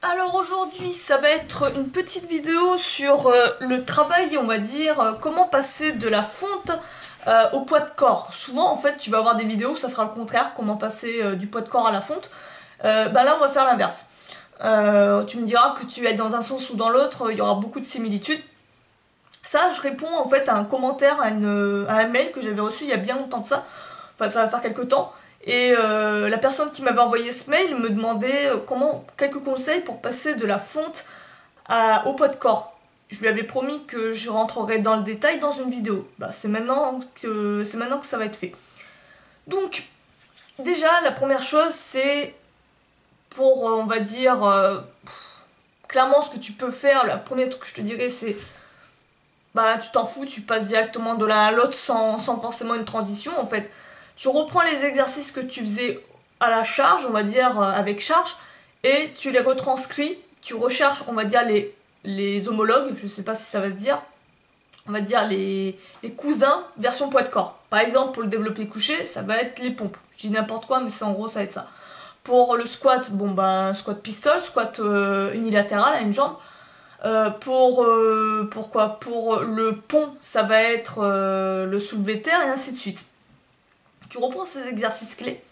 Alors aujourd'hui, ça va être une petite vidéo sur le travail, on va dire, comment passer de la fonte au poids de corps. Souvent, en fait, tu vas avoir des vidéos où ça sera le contraire, comment passer du poids de corps à la fonte. Bah là, on va faire l'inverse. Tu me diras que tu es dans un sens ou dans l'autre, il y aura beaucoup de similitudes. Ça, je réponds en fait à un commentaire, à un mail que j'avais reçu il y a bien longtemps de ça. Enfin, ça va faire quelques temps. Et la personne qui m'avait envoyé ce mail me demandait quelques conseils pour passer de la fonte au poids de corps. Je lui avais promis que je rentrerai dans le détail dans une vidéo. Bah, c'est maintenant que ça va être fait. Donc, déjà, la première chose, c'est pour, on va dire, clairement, ce que tu peux faire. La première truc que je te dirais, c'est bah tu t'en fous, tu passes directement de l'un à l'autre sans forcément une transition en fait. Tu reprends les exercices que tu faisais à la charge, on va dire avec charge, et tu les retranscris, tu recherches, on va dire les homologues, je sais pas si ça va se dire, on va dire les cousins version poids de corps. Par exemple, pour le développé couché, ça va être les pompes. Je dis n'importe quoi, mais c'est en gros ça va être ça. Pour le squat, bon bah squat pistol, squat unilatéral à une jambe. Pour quoi? Pour le pont, ça va être le soulevé de terre et ainsi de suite. Tu reprends ces exercices clés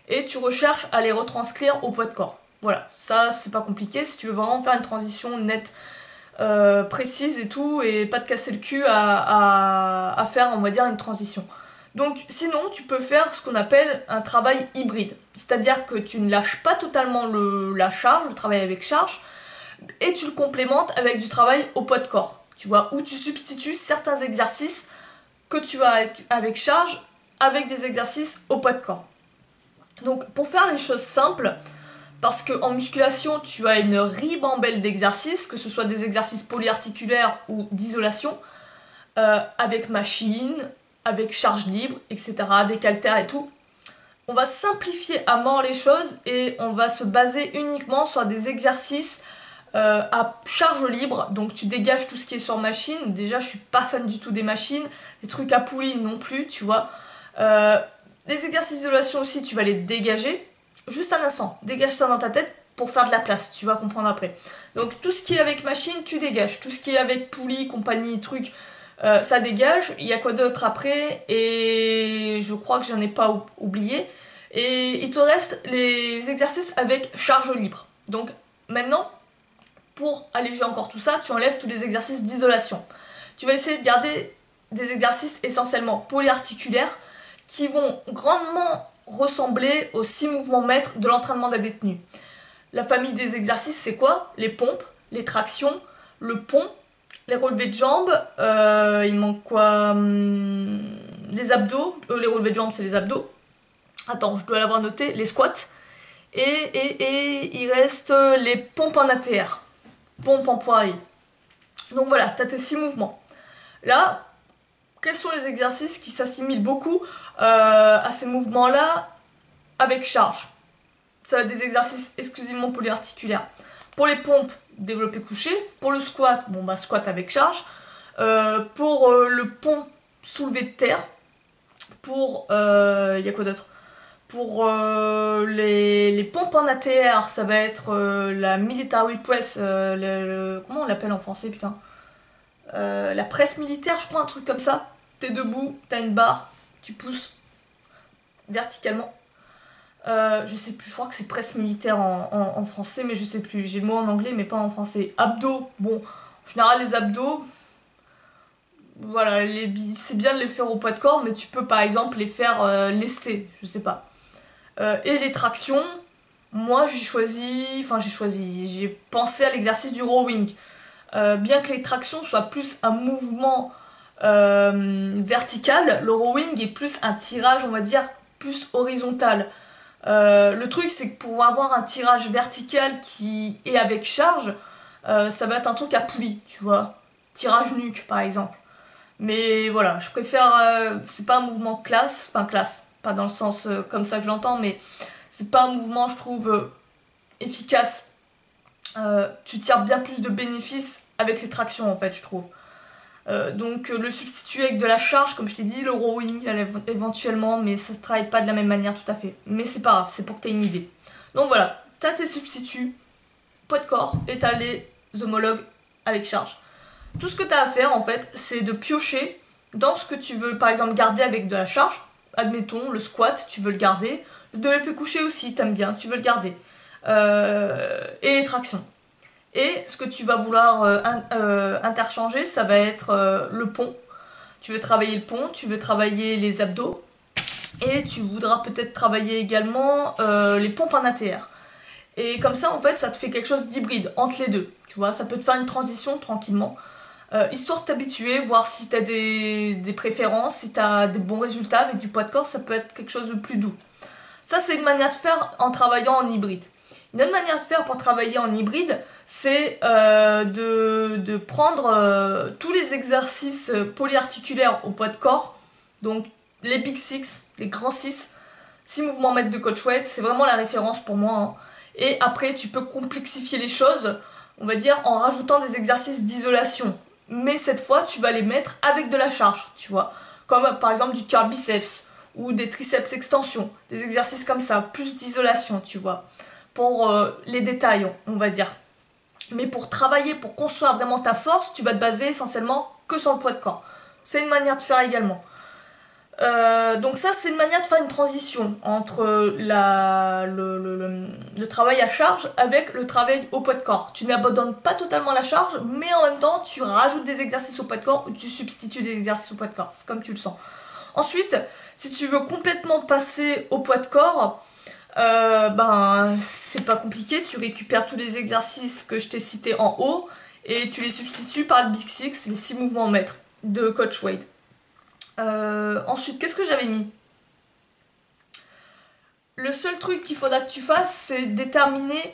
et tu recherches à les retranscrire au poids de corps. Voilà, ça c'est pas compliqué si tu veux vraiment faire une transition nette, précise et tout, et pas te casser le cul à faire, on va dire, une transition. Donc sinon, tu peux faire ce qu'on appelle un travail hybride. C'est-à-dire que tu ne lâches pas totalement la charge, le travail avec charge, et tu le complémentes avec du travail au poids de corps. Tu vois, où tu substitues certains exercices que tu as avec charge avec des exercices au poids de corps. Donc pour faire les choses simples, parce qu'en musculation, tu as une ribambelle d'exercices, que ce soit des exercices polyarticulaires ou d'isolation, avec machine, avec charge libre, etc., avec haltères et tout. On va simplifier à mort les choses et on va se baser uniquement sur des exercices à charge libre, donc tu dégages tout ce qui est sur machine. Déjà, je suis pas fan du tout des machines, des trucs à poulie non plus, tu vois. Euh, les exercices d'isolation aussi, tu vas les dégager. Juste un instant, dégage ça dans ta tête pour faire de la place, tu vas comprendre après. Donc tout ce qui est avec machine, tu dégages. Tout ce qui est avec poulie, compagnie, truc, ça dégage. Il y a quoi d'autre après? Et je crois que j'en ai pas oublié. Et il te reste les exercices avec charge libre. Donc maintenant, pour alléger encore tout ça, tu enlèves tous les exercices d'isolation. Tu vas essayer de garder des exercices essentiellement polyarticulaires qui vont grandement ressembler aux 6 mouvements maîtres de l'entraînement d'un détenu. La famille des exercices, c'est quoi? Les pompes, les tractions, le pont, les relevés de jambes, il manque quoi? Les abdos, les relevés de jambes, c'est les abdos. Attends, je dois l'avoir noté, les squats. Et il reste les pompes en ATR, pompe en poirier. Donc voilà, tu as tes 6 mouvements. Là, quels sont les exercices qui s'assimilent beaucoup à ces mouvements-là avec charge? Ça va être des exercices exclusivement polyarticulaires. Pour les pompes, développé couché. Pour le squat, bon bah squat avec charge. Pour le pont, soulevé de terre. Pour, y a quoi d'autre? Pour les pompes en ATR, ça va être la military press, comment on l'appelle en français, putain? La presse militaire, je crois, un truc comme ça. T'es debout, t'as une barre, tu pousses verticalement. Je sais plus, je crois que c'est presse militaire en français, mais je sais plus. J'ai le mot en anglais, mais pas en français. Abdos, bon, en général, les abdos, voilà, c'est bien de les faire au poids de corps, mais tu peux par exemple les faire lestés, je sais pas. Et les tractions, moi j'ai pensé à l'exercice du rowing. Bien que les tractions soient plus un mouvement vertical, le rowing est plus un tirage, on va dire, plus horizontal. Le truc, c'est que pour avoir un tirage vertical qui est avec charge, ça va être un truc à poulie, tu vois. Tirage nuque, par exemple. Mais voilà, je préfère. C'est pas un mouvement classe, enfin classe, pas dans le sens comme ça que je l'entends, mais c'est pas un mouvement, je trouve, efficace. Tu tires bien plus de bénéfices avec les tractions, en fait, je trouve. Donc le substituer avec de la charge, comme je t'ai dit, le rowing éventuellement, mais ça ne travaille pas de la même manière tout à fait. Mais c'est pas grave, c'est pour que tu aies une idée. Donc voilà, tu as tes substituts, poids de corps et tu as les homologues avec charge. Tout ce que tu as à faire en fait, c'est de piocher dans ce que tu veux par exemple garder avec de la charge. Admettons le squat, tu veux le garder. Le développé couché aussi, t'aimes bien, tu veux le garder. Et les tractions. Et ce que tu vas vouloir interchanger, ça va être le pont. Tu veux travailler le pont, tu veux travailler les abdos. Et tu voudras peut-être travailler également les pompes en ATR. Et comme ça, en fait, ça te fait quelque chose d'hybride entre les deux. Tu vois, ça peut te faire une transition tranquillement. Histoire de t'habituer, voir si tu as des préférences, si tu as des bons résultats avec du poids de corps, ça peut être quelque chose de plus doux. Ça, c'est une manière de faire en travaillant en hybride. Une autre manière de faire pour travailler en hybride, c'est de prendre tous les exercices polyarticulaires au poids de corps, donc les Big Six, les grands 6 mouvements mètres de coach weight, c'est vraiment la référence pour moi. Hein. Et après, tu peux complexifier les choses, on va dire, en rajoutant des exercices d'isolation. Mais cette fois, tu vas les mettre avec de la charge, tu vois. Comme par exemple du curl biceps ou des triceps extension, des exercices comme ça, plus d'isolation, tu vois. Pour les détails, on va dire. Mais pour travailler, pour construire vraiment ta force, tu vas te baser essentiellement que sur le poids de corps. C'est une manière de faire également. Donc ça, c'est une manière de faire une transition entre le travail à charge avec le travail au poids de corps. Tu n'abandonnes pas totalement la charge, mais en même temps, tu rajoutes des exercices au poids de corps ou tu substitues des exercices au poids de corps. C'est comme tu le sens. Ensuite, si tu veux complètement passer au poids de corps, c'est pas compliqué. Tu récupères tous les exercices que je t'ai cités en haut et tu les substitues par le Big Six, les 6 mouvements mètres de Coach Wade. Ensuite, qu'est-ce que j'avais mis? Le seul truc qu'il faudra que tu fasses, c'est déterminer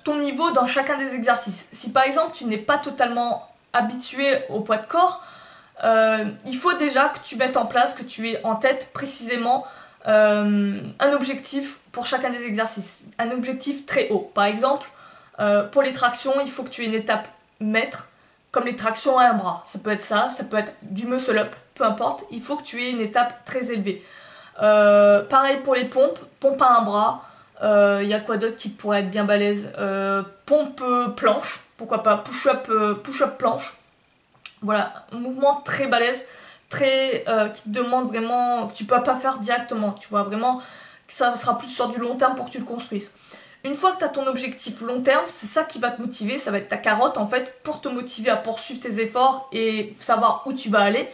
ton niveau dans chacun des exercices. Si par exemple tu n'es pas totalement habitué au poids de corps, il faut déjà que tu mettes en place, que tu aies en tête précisément un objectif pour chacun des exercices. Un objectif très haut. Par exemple, pour les tractions, il faut que tu aies une étape mètre, comme les tractions à un bras. Ça peut être ça peut être du muscle up, peu importe. Il faut que tu aies une étape très élevée. Pareil pour les pompes, pompe à un bras. Y a quoi d'autre qui pourrait être bien balèze? Pompe planche, pourquoi pas, push-up planche. Voilà, un mouvement très balèze, très qui te demande vraiment, que tu peux pas faire directement, tu vois, vraiment, que ça sera plus sur du long terme pour que tu le construises. Une fois que tu as ton objectif long terme, c'est ça qui va te motiver, ça va être ta carotte en fait, pour te motiver à poursuivre tes efforts et savoir où tu vas aller.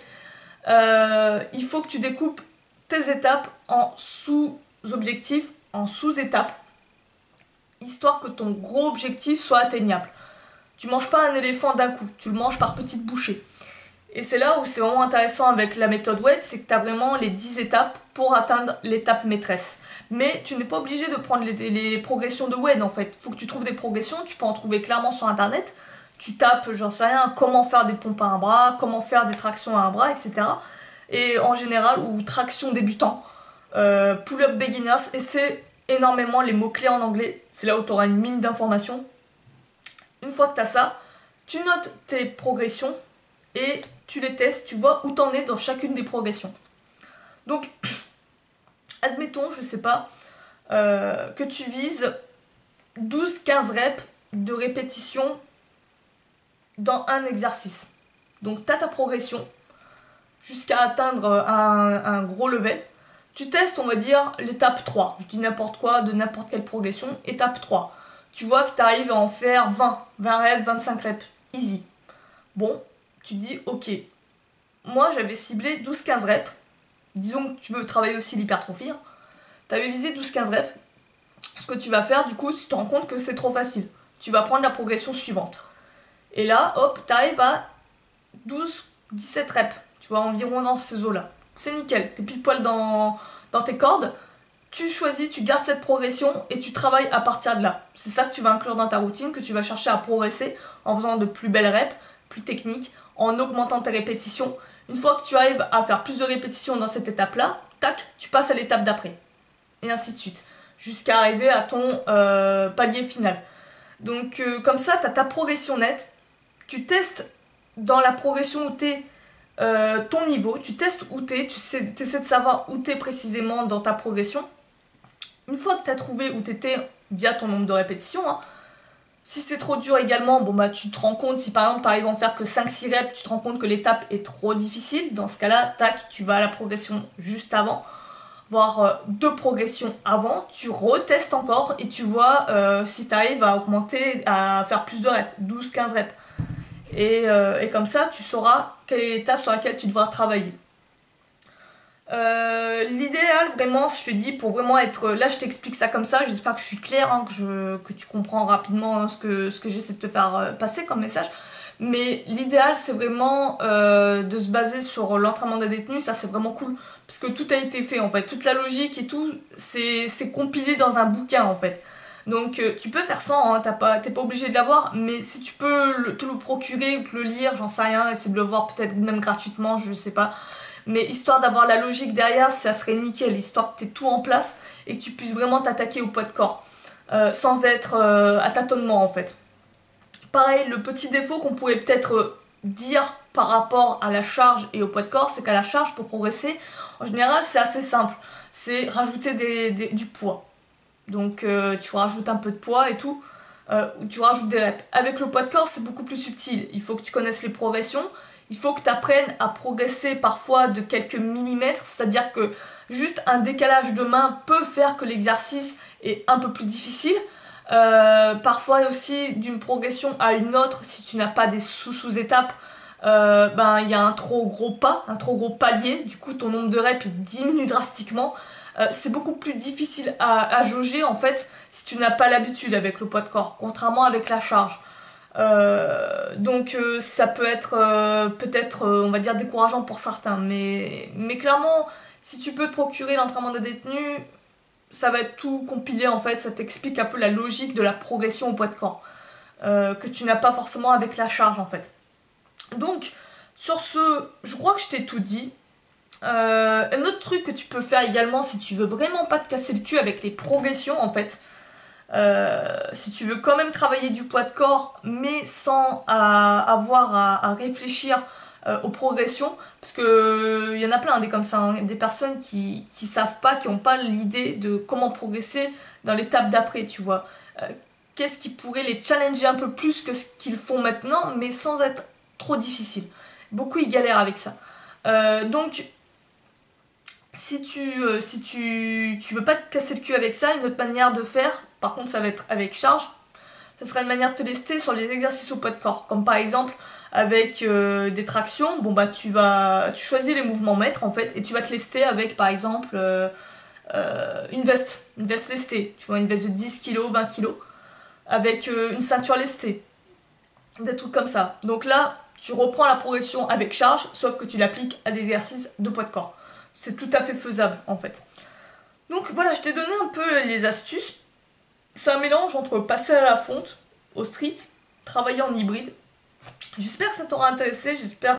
Il faut que tu découpes tes étapes en sous-objectifs, en sous-étapes, histoire que ton gros objectif soit atteignable. Tu manges pas un éléphant d'un coup, tu le manges par petites bouchées. Et c'est là où c'est vraiment intéressant avec la méthode WED, c'est que tu as vraiment les 10 étapes pour atteindre l'étape maîtresse. Mais tu n'es pas obligé de prendre les progressions de WED en fait. Il faut que tu trouves des progressions, tu peux en trouver clairement sur internet. Tu tapes, j'en sais rien, comment faire des pompes à un bras, comment faire des tractions à un bras, etc. Et en général, ou traction débutant, pull-up beginners, et c'est énormément les mots-clés en anglais. C'est là où tu auras une mine d'informations. Une fois que tu as ça, tu notes tes progressions et tu les testes, tu vois où t'en es dans chacune des progressions. Donc, admettons, je sais pas, que tu vises 12-15 reps de répétition dans un exercice. Donc, tu as ta progression jusqu'à atteindre un gros level. Tu testes, on va dire, l'étape 3. Je dis n'importe quoi, de n'importe quelle progression. Étape 3. Tu vois que tu arrives à en faire 20 reps, 25 reps. Easy. Bon, tu te dis, ok, moi j'avais ciblé 12-15 reps. Disons que tu veux travailler aussi l'hypertrophie. Hein. Tu avais visé 12-15 reps. Ce que tu vas faire, du coup, si tu te rends compte que c'est trop facile, tu vas prendre la progression suivante. Et là, hop, tu arrives à 12-17 reps. Tu vois, environ dans ces eaux-là. C'est nickel, t'es pile poil dans tes cordes. Tu choisis, tu gardes cette progression et tu travailles à partir de là. C'est ça que tu vas inclure dans ta routine, que tu vas chercher à progresser en faisant de plus belles reps, plus techniques, en augmentant tes répétitions. Une fois que tu arrives à faire plus de répétitions dans cette étape-là, tac, tu passes à l'étape d'après. Et ainsi de suite. Jusqu'à arriver à ton palier final. Donc comme ça, tu as ta progression nette. Tu testes dans la progression où tu es ton niveau. Tu testes où tu es. Tu essaies de savoir où tu es précisément dans ta progression. Une fois que tu as trouvé où tu étais via ton nombre de répétitions, hein, Si c'est trop dur également, bon bah tu te rends compte, si par exemple tu arrives à en faire que 5-6 reps, tu te rends compte que l'étape est trop difficile, dans ce cas-là, tac, tu vas à la progression juste avant, voire 2 progressions avant, tu retestes encore et tu vois si tu arrives à augmenter, à faire plus de reps, 12-15 reps. Et comme ça, tu sauras quelle est l'étape sur laquelle tu devras travailler. L'idéal vraiment, je te dis, pour vraiment être... Là, je t'explique ça comme ça, j'espère que je suis claire, hein, que tu comprends rapidement hein, ce que j'essaie de te faire passer comme message. Mais l'idéal, c'est vraiment de se baser sur l'entraînement des détenus, ça c'est vraiment cool. Parce que tout a été fait en fait, toute la logique et tout, c'est compilé dans un bouquin en fait. Donc tu peux faire sans, hein, t'es pas obligé de l'avoir, mais si tu peux te le procurer ou te le lire, j'en sais rien, essayer de le voir peut-être même gratuitement, je sais pas. Mais histoire d'avoir la logique derrière, ça serait nickel, histoire que tu aies tout en place et que tu puisses vraiment t'attaquer au poids de corps, sans être à tâtonnement en fait. Pareil, le petit défaut qu'on pourrait peut-être dire par rapport à la charge et au poids de corps, c'est qu'à la charge, pour progresser, en général, c'est assez simple. C'est rajouter du poids. Donc tu rajoutes un peu de poids et tout, ou tu rajoutes des reps. Avec le poids de corps, c'est beaucoup plus subtil. Il faut que tu connaisses les progressions, il faut que tu apprennes à progresser parfois de quelques millimètres, c'est-à-dire que juste un décalage de main peut faire que l'exercice est un peu plus difficile. Parfois aussi d'une progression à une autre, si tu n'as pas des sous-étapes, ben il y a un trop gros pas, un trop gros palier, du coup ton nombre de reps diminue drastiquement. C'est beaucoup plus difficile à jauger en fait si tu n'as pas l'habitude avec le poids de corps, contrairement avec la charge. Donc ça peut être peut-être on va dire décourageant pour certains, mais clairement si tu peux te procurer l'entraînement de détenu, ça va être tout compilé en fait, ça t'explique un peu la logique de la progression au poids de corps, que tu n'as pas forcément avec la charge en fait. Donc sur ce, je crois que je t'ai tout dit. Un autre truc que tu peux faire également si tu veux vraiment pas te casser le cul avec les progressions en fait, si tu veux quand même travailler du poids de corps mais sans avoir à réfléchir aux progressions, parce que il y en a plein des comme ça, hein, des personnes qui savent pas, qui ont pas l'idée de comment progresser dans l'étape d'après, tu vois. Qu'est-ce qui pourrait les challenger un peu plus que ce qu'ils font maintenant, mais sans être trop difficile. Beaucoup ils galèrent avec ça. Donc si tu veux pas te casser le cul avec ça, une autre manière de faire, par contre ça va être avec charge, ce sera une manière de te tester sur les exercices au poids de corps. Comme par exemple avec des tractions, bon bah tu choisis les mouvements maîtres en fait et tu vas te lester avec par exemple une veste lestée, tu vois, une veste de 10 kg, 20 kg, avec une ceinture lestée, des trucs comme ça. Donc là, tu reprends la progression avec charge, sauf que tu l'appliques à des exercices de poids de corps. C'est tout à fait faisable en fait. Donc voilà, je t'ai donné un peu les astuces. C'est un mélange entre passer à la fonte, au street, travailler en hybride. J'espère que ça t'aura intéressé, j'espère